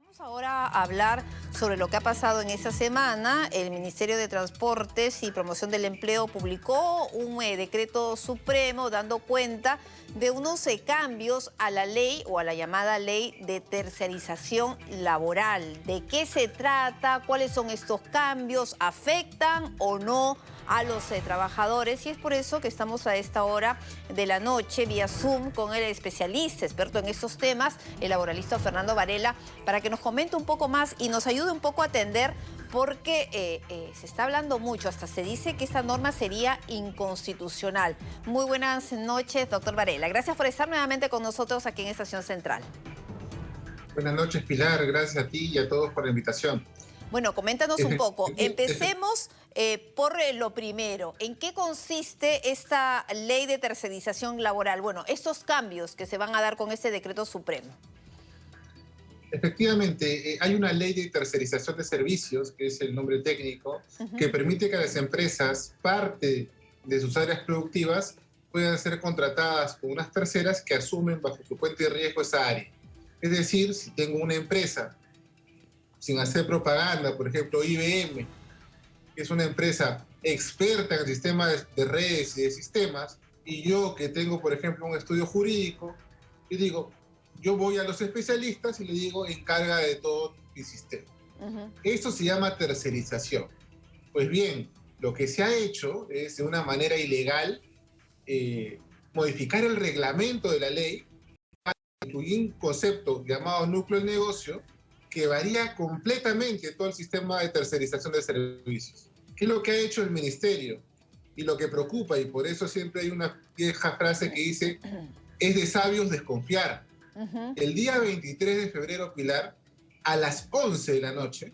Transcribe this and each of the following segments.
Vamos ahora a hablar sobre lo que ha pasado en esta semana. El Ministerio de Transportes y Promoción del Empleo publicó un decreto supremo dando cuenta de unos cambios a la ley o a la llamada ley de tercerización laboral. ¿De qué se trata? ¿Cuáles son estos cambios? ¿Afectan o no a los trabajadores? Y es por eso que estamos a esta hora de la noche vía Zoom con el especialista, experto en estos temas, el laboralista Fernando Varela, para que nos comente un poco más y nos ayude un poco a atender, porque se está hablando mucho, hasta se dice que esta norma sería inconstitucional. Muy buenas noches, doctor Varela. Gracias por estar nuevamente con nosotros aquí en Estación Central. Buenas noches, Pilar. Gracias a ti y a todos por la invitación. Bueno, coméntanos un poco. Empecemos por lo primero. ¿En qué consiste esta ley de tercerización laboral? Bueno, estos cambios que se van a dar con este decreto supremo. Efectivamente, hay una ley de tercerización de servicios, que es el nombre técnico, que permite que las empresas, parte de sus áreas productivas, puedan ser contratadas con unas terceras que asumen bajo su cuenta de riesgo esa área. Es decir, si tengo una empresa, sin hacer propaganda, por ejemplo, IBM, que es una empresa experta en el sistema de redes y de sistemas, y yo que tengo, por ejemplo, un estudio jurídico, yo digo, yo voy a los especialistas y le digo, encarga de todo mi sistema. Esto se llama tercerización. Pues bien, lo que se ha hecho es, de una manera ilegal, modificar el reglamento de la ley para incluir un concepto llamado núcleo del negocio, que varía completamente todo el sistema de tercerización de servicios. ¿Qué es lo que ha hecho el ministerio? Y lo que preocupa, y por eso siempre hay una vieja frase que dice, es de sabios desconfiar. El día 23 de febrero, Pilar, a las 11 de la noche,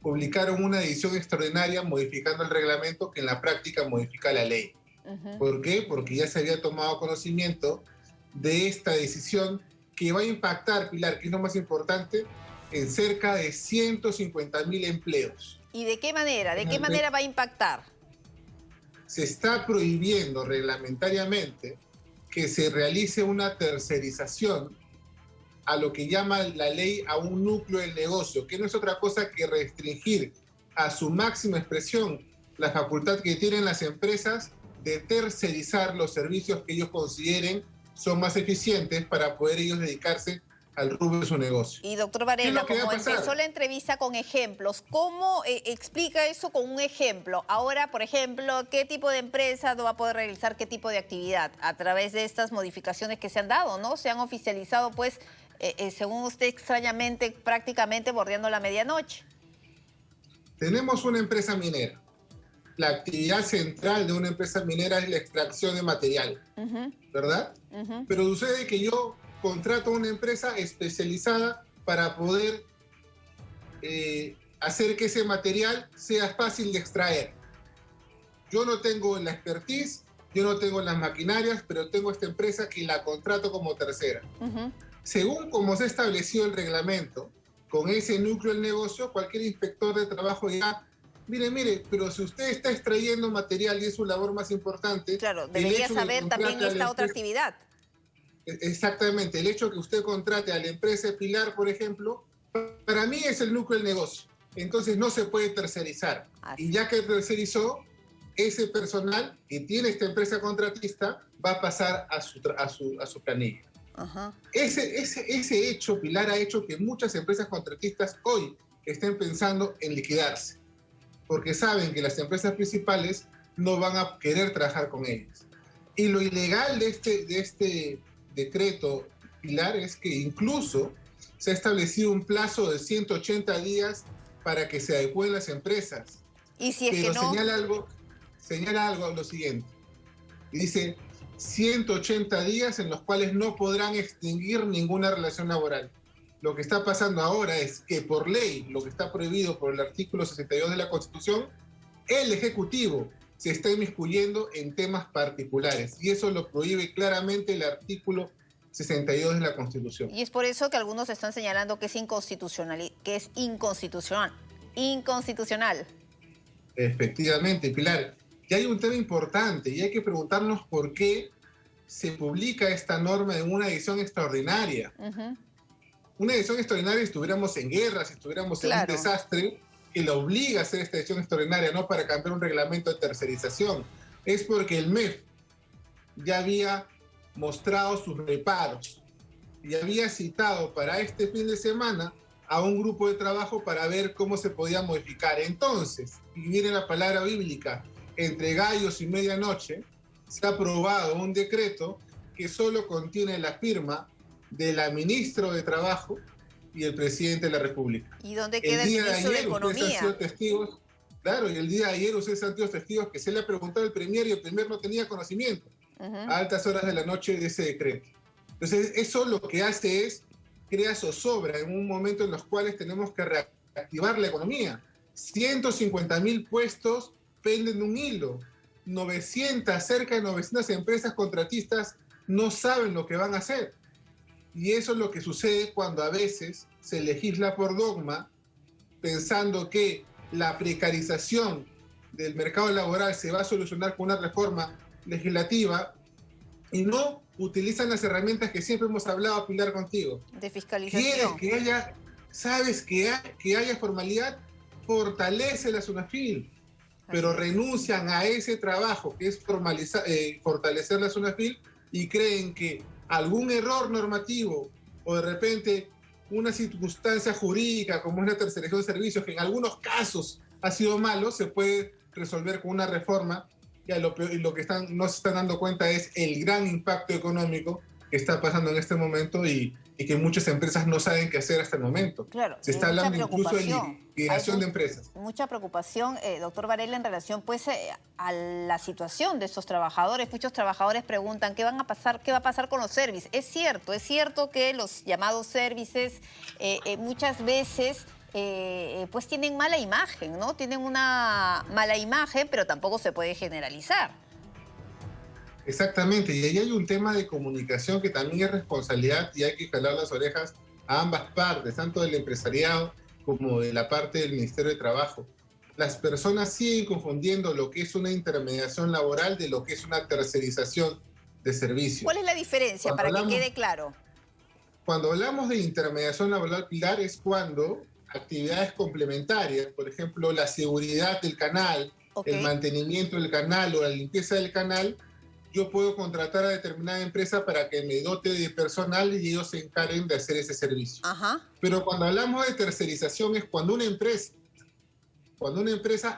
publicaron una edición extraordinaria modificando el reglamento que en la práctica modifica la ley. ¿Por qué? Porque ya se había tomado conocimiento de esta decisión que va a impactar, Pilar, que es lo más importante, en cerca de 150.000 empleos. ¿Y de qué manera? ¿De qué manera va a impactar? Se está prohibiendo reglamentariamente que se realice una tercerización a lo que llama la ley a un núcleo del negocio, que no es otra cosa que restringir a su máxima expresión la facultad que tienen las empresas de tercerizar los servicios que ellos consideren son más eficientes para poder ellos dedicarse al rubro de su negocio. Y doctor Varela, como empezó la entrevista con ejemplos, ¿cómo explica eso con un ejemplo? Ahora, por ejemplo, ¿qué tipo de empresa no va a poder realizar qué tipo de actividad? A través de estas modificaciones que se han dado, ¿no? Se han oficializado, pues, según usted, extrañamente, prácticamente bordeando la medianoche. Tenemos una empresa minera. La actividad central de una empresa minera es la extracción de material, ¿verdad? Pero sucede que yo contrato a una empresa especializada para poder hacer que ese material sea fácil de extraer. Yo no tengo la expertise, yo no tengo las maquinarias, pero tengo esta empresa que la contrato como tercera. Según como se ha establecido el reglamento, con ese núcleo del negocio, cualquier inspector de trabajo dirá, mire, pero si usted está extrayendo material y es su labor más importante... Claro, debería saber también esta otra actividad. Exactamente, el hecho que usted contrate a la empresa Pilar, por ejemplo, para mí es el núcleo del negocio. Entonces no se puede tercerizar. Y ya que tercerizó, ese personal que tiene esta empresa contratista va a pasar a su planilla. Ese hecho, Pilar, ha hecho que muchas empresas contratistas hoy estén pensando en liquidarse, porque saben que las empresas principales no van a querer trabajar con ellas. Y lo ilegal de este decreto, Pilar, es que incluso se ha establecido un plazo de 180 días para que se adecúen las empresas. ¿Y si es que no? Señala algo lo siguiente. Y dice 180 días en los cuales no podrán extinguir ninguna relación laboral. Lo que está pasando ahora es que por ley, lo que está prohibido por el artículo 62 de la Constitución, el Ejecutivo se está inmiscuyendo en temas particulares, y eso lo prohíbe claramente el artículo 62 de la Constitución. Y es por eso que algunos están señalando que es inconstitucional, inconstitucional. Efectivamente, Pilar. Y hay un tema importante, y hay que preguntarnos por qué se publica esta norma en una edición extraordinaria. una decisión extraordinaria si estuviéramos en guerra, si estuviéramos en un desastre, que la obliga a hacer esta decisión extraordinaria, no para cambiar un reglamento de tercerización. Es porque el MEF ya había mostrado sus reparos y había citado para este fin de semana a un grupo de trabajo para ver cómo se podía modificar. Entonces, y viene la palabra bíblica, entre gallos y medianoche, se ha aprobado un decreto que solo contiene la firma de la ministra de Trabajo y el presidente de la República. ¿Y dónde queda el ministro de Economía? Ustedes han sido testigos, claro, y el día de ayer ustedes han sido testigos que se le ha preguntado al Premier y el Premier no tenía conocimiento a altas horas de la noche de ese decreto. Entonces, eso lo que hace es crea zozobra en un momento en los cuales tenemos que reactivar la economía. 150.000 puestos penden de un hilo. Cerca de 900 empresas contratistas no saben lo que van a hacer. Y eso es lo que sucede cuando a veces se legisla por dogma, pensando que la precarización del mercado laboral se va a solucionar con una reforma legislativa y no utilizan las herramientas que siempre hemos hablado, Pilar, contigo. De fiscalización. Quieres que haya, sabes que haya formalidad, fortalece la SUNAFIL, pero renuncian a ese trabajo que es fortalecer la SUNAFIL y creen que algún error normativo o de repente una circunstancia jurídica como es la tercerización de servicios, que en algunos casos ha sido malo, se puede resolver con una reforma. Y lo que no se están dando cuenta es el gran impacto económico que está pasando en este momento y que muchas empresas no saben qué hacer hasta el momento. Claro, se está hablando incluso de liquidación de empresas. Mucha preocupación, doctor Varela, en relación pues a la situación de estos trabajadores. Muchos trabajadores preguntan qué va a pasar con los servicios. Es cierto que los llamados servicios muchas veces pues tienen mala imagen, ¿no? Tienen una mala imagen, pero tampoco se puede generalizar. Exactamente, y ahí hay un tema de comunicación que también es responsabilidad y hay que jalar las orejas a ambas partes, tanto del empresariado como de la parte del Ministerio de Trabajo. Las personas siguen confundiendo lo que es una intermediación laboral de lo que es una tercerización de servicios. ¿Cuál es la diferencia para que quede claro? Cuando hablamos de intermediación laboral, Pilar, es cuando actividades complementarias, por ejemplo, la seguridad del canal, el mantenimiento del canal o la limpieza del canal, yo puedo contratar a determinada empresa para que me dote de personal y ellos se encarguen de hacer ese servicio. Pero cuando hablamos de tercerización es cuando una empresa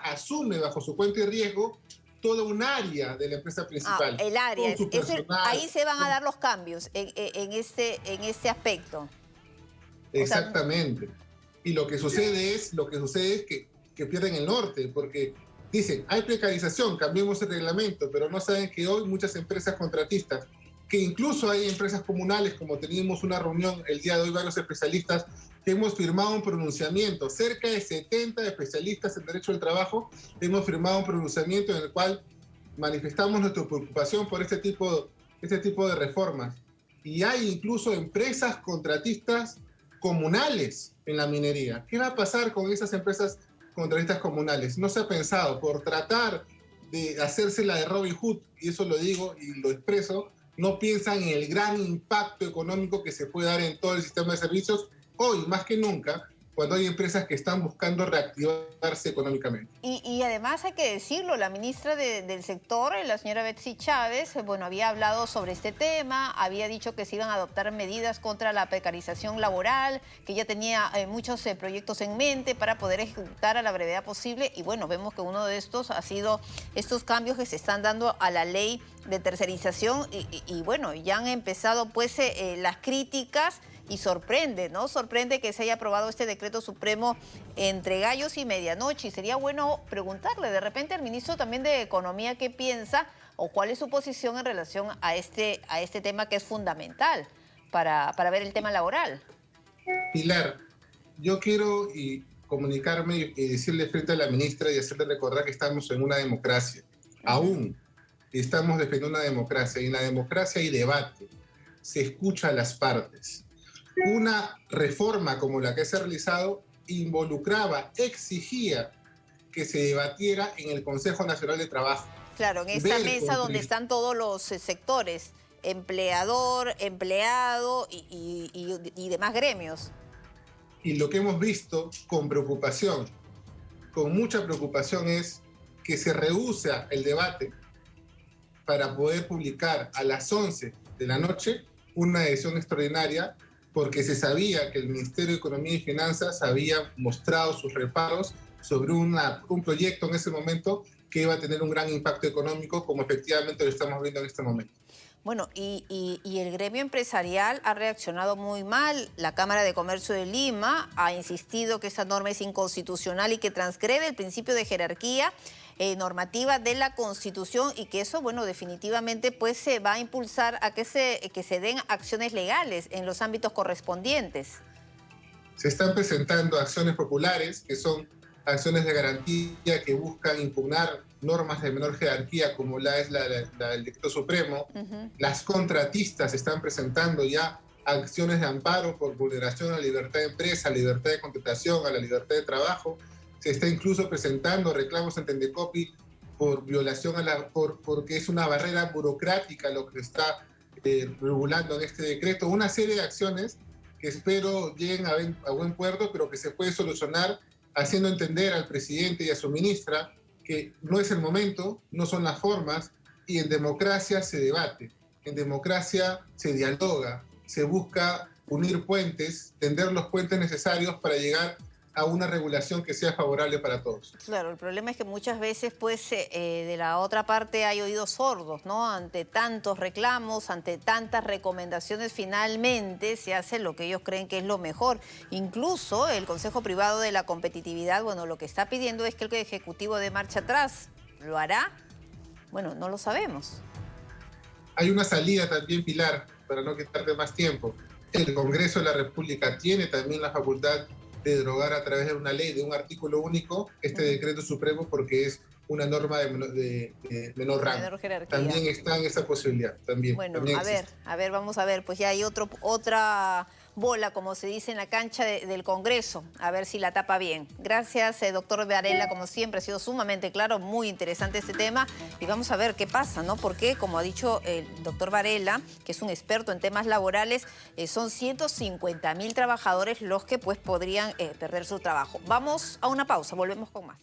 asume bajo su cuenta y riesgo toda un área de la empresa principal. El área, ahí se van a dar los cambios en este aspecto. Exactamente. O sea, y lo que sucede es que pierden el norte, porque dicen, hay precarización, cambiemos el reglamento, pero no saben que hoy muchas empresas contratistas, que incluso hay empresas comunales, como teníamos una reunión el día de hoy, varios especialistas, que hemos firmado un pronunciamiento, cerca de 70 especialistas en derecho del trabajo, hemos firmado un pronunciamiento en el cual manifestamos nuestra preocupación por este tipo de reformas. Y hay incluso empresas contratistas comunales en la minería. ¿Qué va a pasar con esas empresas contratistas comunales? No se ha pensado, por tratar de hacerse la de Robin Hood, y eso lo digo y lo expreso, no piensan en el gran impacto económico que se puede dar en todo el sistema de servicios, hoy más que nunca, cuando hay empresas que están buscando reactivarse económicamente. Y además hay que decirlo, la ministra del sector, la señora Betsy Chávez, bueno, había hablado sobre este tema, había dicho que se iban a adoptar medidas contra la precarización laboral, que ya tenía muchos proyectos en mente para poder ejecutar a la brevedad posible, y bueno, vemos que uno de estos ha sido estos cambios que se están dando a la ley de tercerización, y bueno, ya han empezado pues las críticas. Y sorprende, ¿no? Sorprende que se haya aprobado este decreto supremo entre gallos y medianoche. Y sería bueno preguntarle de repente al ministro también de Economía qué piensa o cuál es su posición en relación a este tema que es fundamental para ver el tema laboral. Pilar, yo quiero comunicarme y decirle frente a la ministra y hacerle recordar que estamos en una democracia. Aún estamos defendiendo una democracia. Y en la democracia hay debate. Se escucha a las partes. Una reforma como la que se ha realizado involucraba, exigía que se debatiera en el Consejo Nacional de Trabajo. Claro, en esta mesa donde están todos los sectores empleador, empleado y demás gremios. Y lo que hemos visto con preocupación, con mucha preocupación, es que se rehúsa el debate para poder publicar a las 11 de la noche una decisión extraordinaria, porque se sabía que el Ministerio de Economía y Finanzas había mostrado sus reparos sobre un proyecto en ese momento que iba a tener un gran impacto económico, como efectivamente lo estamos viendo en este momento. Bueno, y el gremio empresarial ha reaccionado muy mal. La Cámara de Comercio de Lima ha insistido que esa norma es inconstitucional y que transgrede el principio de jerarquía normativa de la Constitución, y que eso, bueno, definitivamente pues se va a impulsar a que se den acciones legales en los ámbitos correspondientes. Se están presentando acciones populares, que son acciones de garantía que buscan impugnar normas de menor jerarquía, como la del Decreto Supremo. Las contratistas están presentando ya acciones de amparo por vulneración a la libertad de empresa, a la libertad de contratación, a la libertad de trabajo. Se está incluso presentando reclamos en Tendecopi por violación porque es una barrera burocrática lo que se está regulando en este decreto. Una serie de acciones que espero lleguen a buen puerto, pero que se puede solucionar haciendo entender al presidente y a su ministra que no es el momento, no son las formas, y en democracia se debate, en democracia se dialoga, se busca unir puentes, tender los puentes necesarios para llegar a una regulación que sea favorable para todos. Claro, el problema es que muchas veces pues de la otra parte hay oídos sordos, ¿no? Ante tantos reclamos, ante tantas recomendaciones, finalmente se hace lo que ellos creen que es lo mejor. Incluso el Consejo Privado de la Competitividad, bueno, lo que está pidiendo es que el Ejecutivo dé marcha atrás. ¿Lo hará? Bueno, no lo sabemos. Hay una salida también, Pilar, para no quitarte más tiempo. El Congreso de la República tiene también la facultad de derogar a través de una ley, de un artículo único, este decreto supremo, porque es una norma de menor rango. Menor jerarquía. También está en esa posibilidad. Bueno, también a ver, vamos a ver. Pues ya hay otra bola, como se dice en la cancha del Congreso. A ver si la tapa bien. Gracias, doctor Varela, como siempre, ha sido sumamente claro, muy interesante este tema. Y vamos a ver qué pasa, ¿no? Porque, como ha dicho el doctor Varela, que es un experto en temas laborales, son 150.000 trabajadores los que pues podrían perder su trabajo. Vamos a una pausa, volvemos con más.